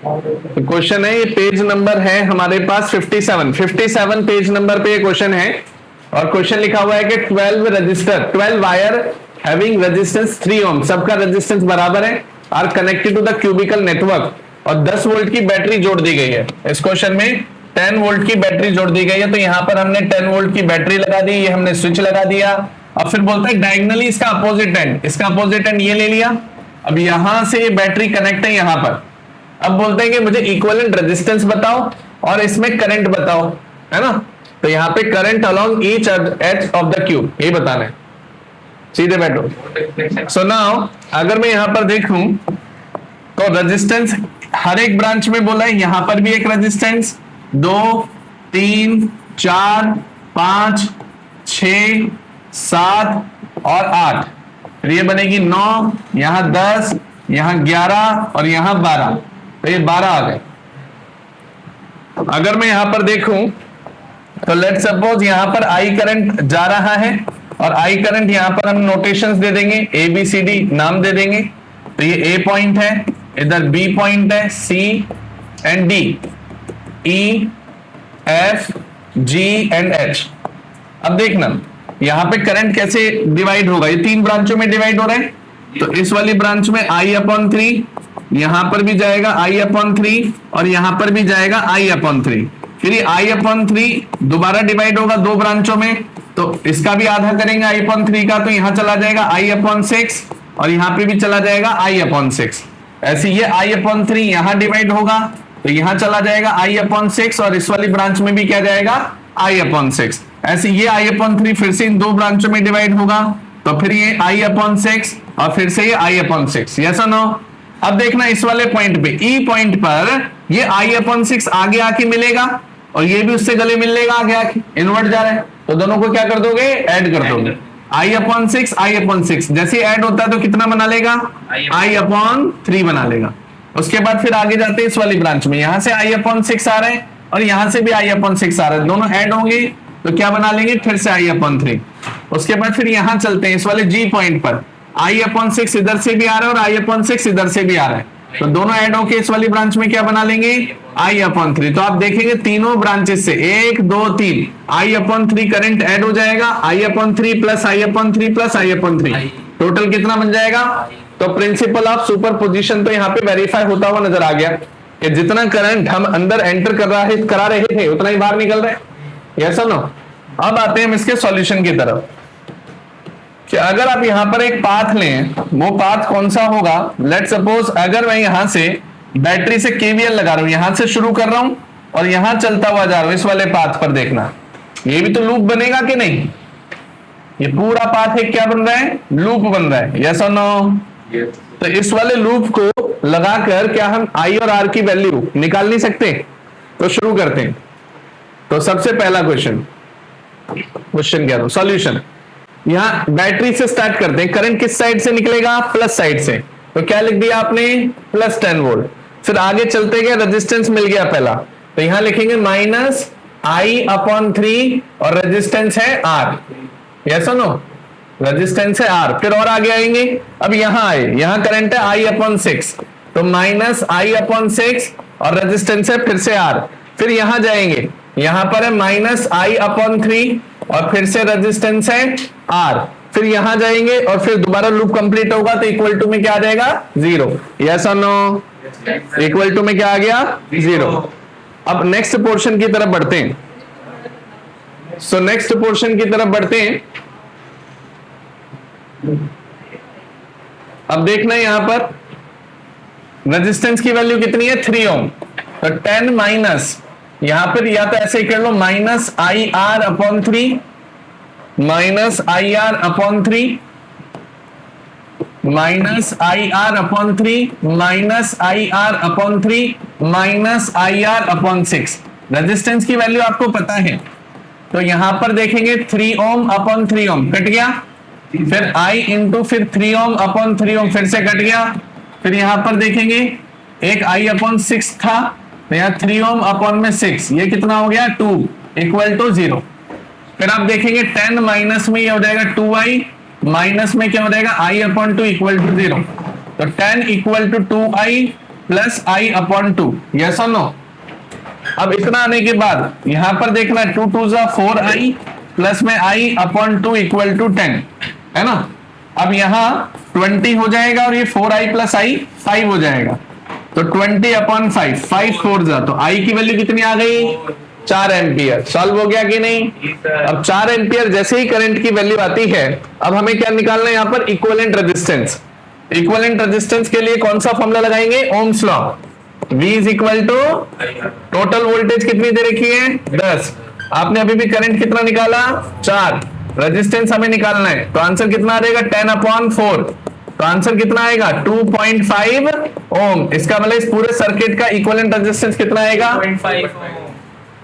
तो क्वेश्चन है, ये पेज नंबर है हमारे पास 57 पेज नंबर पे क्वेश्चन है, और क्वेश्चन लिखा हुआ है कि 12 वायर हैविंग रेजिस्टेंस 3 ओम, सबका रेजिस्टेंस बराबर है, are connected to the cubical network, और 10 वोल्ट की बैटरी जोड़ दी गई है। इस क्वेश्चन में 10 वोल्ट की बैटरी जोड़ दी गई है, तो यहां पर हमने 10 वोल्ट की बैटरी लगा दी, ये हमने स्विच लगा दिया। अब फिर बोलता है डायगोनली इसका अपोजिट एंड, इसका अपोजिट एंड ये ले लिया। अब यहां से ये बैटरी कनेक्ट है यहां पर। अब बोलते हैं कि मुझे इक्विवेलेंट रेजिस्टेंस बताओ और इसमें करंट बताओ, है ना। तो यहां पे current along each edge of the cube, यही बताना है, सीधे बैठो। सो नाउ अगर मैं यहां पर देखूं तो रेजिस्टेंस हर एक ब्रांच में बोला है, यहां पर भी एक रेजिस्टेंस 2 3 4 5 6 7 और 8, फिर ये बनेगी 9, यहां 10, यहां 11 और यहां 12, तो ये 12 आ गए। अगर मैं यहां पर देखूं तो लेट सपोज यहां पर आई करंट जा रहा है, और आई करंट यहां पर हम नोटेशंस दे देंगे, ए बी सी डी नाम दे देंगे। तो ये ए पॉइंट है, इधर बी पॉइंट है, C and D, E F G and H. अब देखना यहां पे करंट कैसे डिवाइड होगा, ये 3 ब्रांचों में डिवाइड हो रहे हैं। तो इस वाली ब्रांच में I/3, यहां पर भी जाएगा I/3 और यहां पर भी जाएगा I/3। फिर ये I/3 दोबारा डिवाइड होगा 2 ब्रांचों में, तो इसका भी आधा करेंगे I/3 का, तो यहां चला जाएगा I/6 और यहां पे भी चला जाएगा I/6। ऐसे ये I/3 यहां डिवाइड होगा, तो यहां चला जाएगा I/6 और इस वाली ब्रांच में भी क्या जाएगा I/6। ऐसे ये I/3 फिर से इन 2 ब्रांचों में डिवाइड होगा, तो फिर ये I/6 और फिर से ये I/6। यस और नो। अब देखना इस वाले पॉइंट पे, ई पॉइंट पर ये I/6 आगे आके मिलेगा और ये भी उससे गले मिलेगा आगे आके, इनवर्ट जा रहा है, तो दोनों को क्या कर दोगे, ऐड कर दोगे। I/6 जैसे ऐड होता है तो कितना बना लेगा, I/3 बना लेगा। उसके बाद फिर आगे जाते हैं इस वाली ब्रांच में, यहां से I/6 आ रहे हैं और यहां से भी I/6 आ रहा है, दोनों ऐड होंगे तो क्या बना लेंगे, फिर से I/3। उसके बाद फिर यहां चलते हैं इस वाले जी पॉइंट पर, I/6 इधर से भी आ रहा है और I/6 इधर से भी आ रहा है, तो दोनों ऐड होके इस वाली ब्रांच में क्या बना लेंगे, I/3। तो आप देखेंगे तीनों ब्रांचेस से 1 2 3 I/3 करंट ऐड हो जाएगा, I/3 plus I/3 plus I/3, total कितना बन जाएगा। तो प्रिंसिपल ऑफ सुपरपोजिशन तो यहाँ पे वेरीफाई होता हुआ नजर आ गया कि जितना करंट हम अंदर एंटर करा रहे थे उतना ही बाहर निकल रहा है। यस और नो। अब आते हैं हम इसके सॉल्यूशन की तरफ, कि अगर आप यहां पर एक पाथ लें, वो पाथ कौन सा होगा। लेट सपोज अगर मैं यहां से बैटरी से केवीएल लगा रहा हूं, यहां से शुरू कर रहा हूं और यहां चलता हुआ जा रहा हूं इस वाले पाथ पर, देखना ये भी तो लूप बनेगा कि नहीं, ये पूरा पाथ एक क्या बन रहा है, लूप बन रहा है। यस और नो। तो इस वाले लूप को लगाकर क्या हम आई और आर की वैल्यू निकाल नहीं सकते। तो शुरू करते हैं। तो सबसे पहला क्वेश्चन क्या था, सॉल्यूशन। यहां बैटरी से स्टार्ट करते हैं, करंट किस साइड से निकलेगा, प्लस साइड से, तो क्या लिख दिया आपने, प्लस 10 वोल्ट। फिर आगे चलते गए, रेजिस्टेंस मिल गया पहला, तो यहां लिखेंगे माइनस I/3 और रेजिस्टेंस है R। यस और नो, रेजिस्टेंस है R। फिर और आगे आएंगे, अब यहां आए, यहां करंट है I/6, तो माइनस I/6 और रेजिस्टेंस है फिर से R। फिर यहां जाएंगे, यहां पर है माइनस I/3 और फिर से रेजिस्टेंस है R। फिर यहां जाएंगे और फिर दोबारा लूप कंप्लीट होगा, तो इक्वल टू में क्या आ जाएगा, 0। यस और नो, इक्वल टू में क्या आ गया, 0। अब नेक्स्ट पोर्शन की तरफ बढ़ते हैं। सो नेक्स्ट पोर्शन की तरफ बढ़ते हैं। अब देखना यहां पर रेजिस्टेंस की वैल्यू कितनी है, 3 ओम। तो 10 माइनस, यहां पर या तो ऐसे ही कर लो, minus IR/3 minus IR/3 minus IR/3 minus IR/3 minus IR/6। Resistance की वैल्यू आपको पता है, तो यहां पर देखेंगे 3 ओम/3 ओम कट गया, फिर I इंटू फिर 3 ओम/3 ओम फिर से कट गया। फिर यहां पर देखेंगे एक I/6 था, तो यहाँ 3 ओम/6, ये कितना हो गया, 2 इक्वल टू 0। फिर आप देखेंगे 10 माइनस में ये हो जाएगा 2I, माइनस में क्या हो जाएगा I/2 इक्वल टू 0। तो 10 equal to 2I plus I upon 2, yes और नो। अब इतना आने के बाद यहां पर देखना 2 2 जा 4i प्लस में i अपॉन 2 इक्वल टू 10, है ना। अब यहां 20 हो जाएगा और ये 4i प्लस i 5 हो जाएगा, तो 20 अपॉन 5, 5 4 जा, तो i की वैल्यू कितनी आ गई? 4 एम्पियर। सॉल्व हो गया कि नहीं? अब 4 एम्पियर जैसे ही करंट की वैल्यू आती है, अब हमें क्या निकालना है यहाँ पर? Equivalent resistance. इक्विवेलेंट रेजिस्टेंस के लिए कौन सा फॉर्मूला लगाएंगे? Ohm's law. V is equal to total voltage कितनी दे रखी है? 10। आपने अभी भी करंट कितना निकाला? 4। रेजिस्टेंस हमें निकालना है, तो आंसर कितना आ जाएगा? 10 अपॉन 4। तो आंसर कितना आएगा? 2.5 ओम। इसका मतलब इस पूरे सर्किट का इक्विवेलेंट रेजिस्टेंस कितना आएगा? 2.5 ओम।